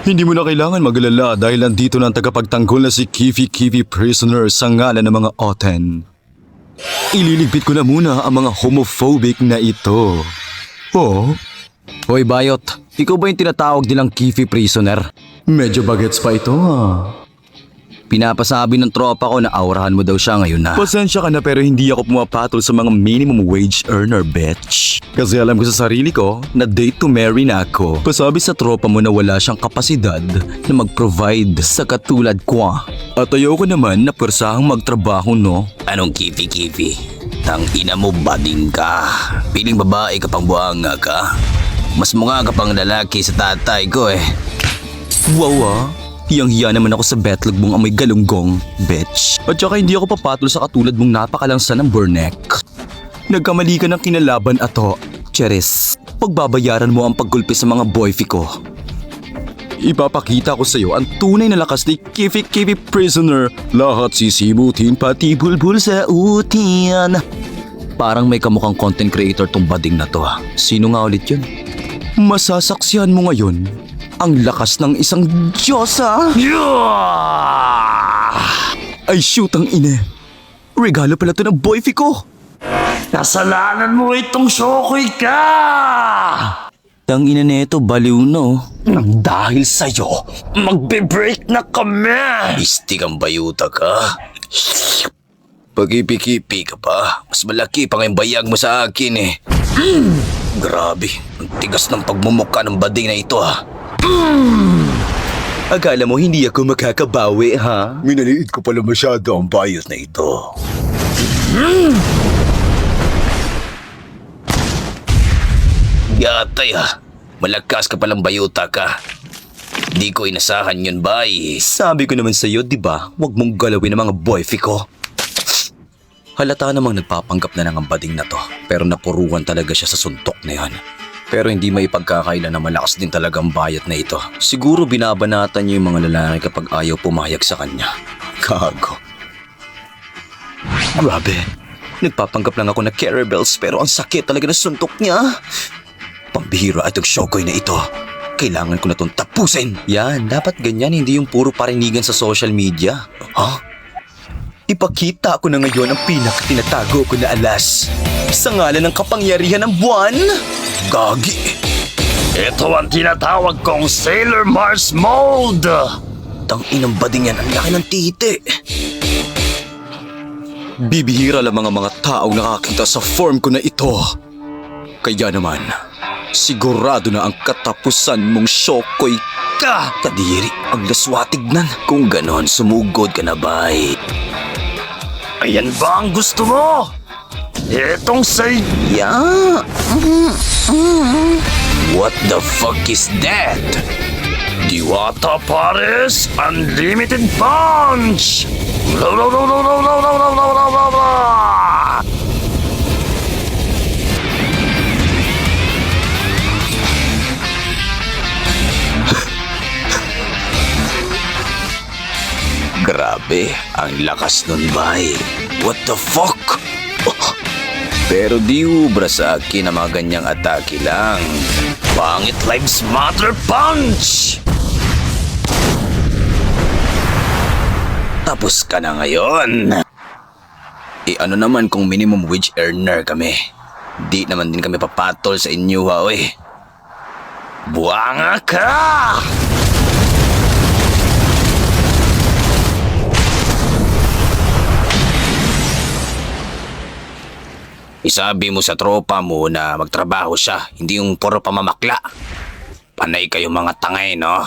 Hindi mo na kailangan magalala dahil nandito na ang tagapagtanggol na si Kifi Prisoner sa ngalan ng mga Oten. Ililigpit ko na muna ang mga homophobic na ito. Oh? Hoy Bayot, ikaw ba yung tinatawag nilang Kifi Prisoner? Medyo bagets pa ito ha. Pinapasabi ng tropa ko na aurahan mo daw siya ngayon na. Pasensya ka na pero hindi ako pumapatol sa mga minimum wage earner, bitch. Kasi alam ko sa sarili ko na date to marry na ako. Pasabi sa tropa mo na wala siyang kapasidad na mag-provide sa katulad ko. At ayoko naman na persahang magtrabaho, no? Anong Kifi? Tang ina mo bading ka. Piling babae ka pang buhanga ka. Mas mukha ka pang lalaki sa tatay ko eh. Wow. Hiyang-hiya naman ako sa betlog mong amoy galunggong, bitch. At saka hindi ako papatol sa katulad mong napakalangsa ng burnek. Nagkamali ka ng kinalaban ato, Cheris. Pagbabayaran mo ang paggulpi sa mga boyfi ko. Ipapakita ko sa iyo ang tunay na lakas ni Kifi Prisoner. Lahat sisimutin pati bulbul sa utin. Parang may kamukhang content creator tong bading na to. Sino nga ulit yun? Masasaksihan mo ngayon ang lakas ng isang diyosa. Ay shoot ang ine. Regalo pala to ng boyfi ko. Kasalanan mo itong Shokoy ka! Tangina nito, baliw no. Nang dahil sa'yo, magbe-break na kami! Isti kang bayuta ka. Pag-ipi-kipi ka pa, mas malaki pa ngayong bayag mo sa akin eh. Grabe, ang tigas ng pagmumukha ng bading na ito ha. Akala mo hindi ako makakabawi ha? Minaliit ko pala masyado ang bayot na ito. Yatay ha, malakas ka palang bayuta ka. Di ko inasahan yun, bay. Sabi ko naman sa'yo, di ba? Huwag mong galawin ang mga boyfi ko. Halata namang nagpapanggap na ng bading na to, pero napuruan talaga siya sa suntok na yan. Pero hindi may pagkakaila na malakas din talaga ang bayat na ito. Siguro binabanatan niya yung mga lalaki kapag ayaw pumayag sa kanya. Gago. Grabe. Nagpapanggap lang ako na Carabels pero ang sakit talaga ng suntok niya. Pambihira itong Shokoy na ito. Kailangan ko na itong tapusin. Yan, dapat ganyan, hindi yung puro parinigan sa social media. Ha? Ipakita ko na ngayon ang pinakatinatago ko na alas. Sa ngalan ng kapangyarihan ng buwan. Gagi. Ito ang tinatawag kong Sailor Mars Mode! Tanginang bading yan, ang laki ng titi. Bibihira lang mga taong nakakita sa form ko na ito. Kaya naman, sigurado na ang katapusan mong Shokoy ka. Kadiri, ang laswa tignan. Kung ganon, sumugod ka na bay. Ayan ba ang gusto mo? Itong say... Yeah. What the fuck is that? Diwata Pares Unlimited Punch! Grabe, ang lakas nun bay. What the fuck? Pero di ubra sa akin ang mga ganyang atake lang. Pangit Lives Matter Punch! Tapos ka na ngayon. Ano naman kung minimum wage earner kami? Di naman din kami papatol sa inyo ha, oy. Buwanga ka! Isabi mo sa tropa mo na magtrabaho siya, hindi yung puro pamamakla. Panay kayo mga tangay, no?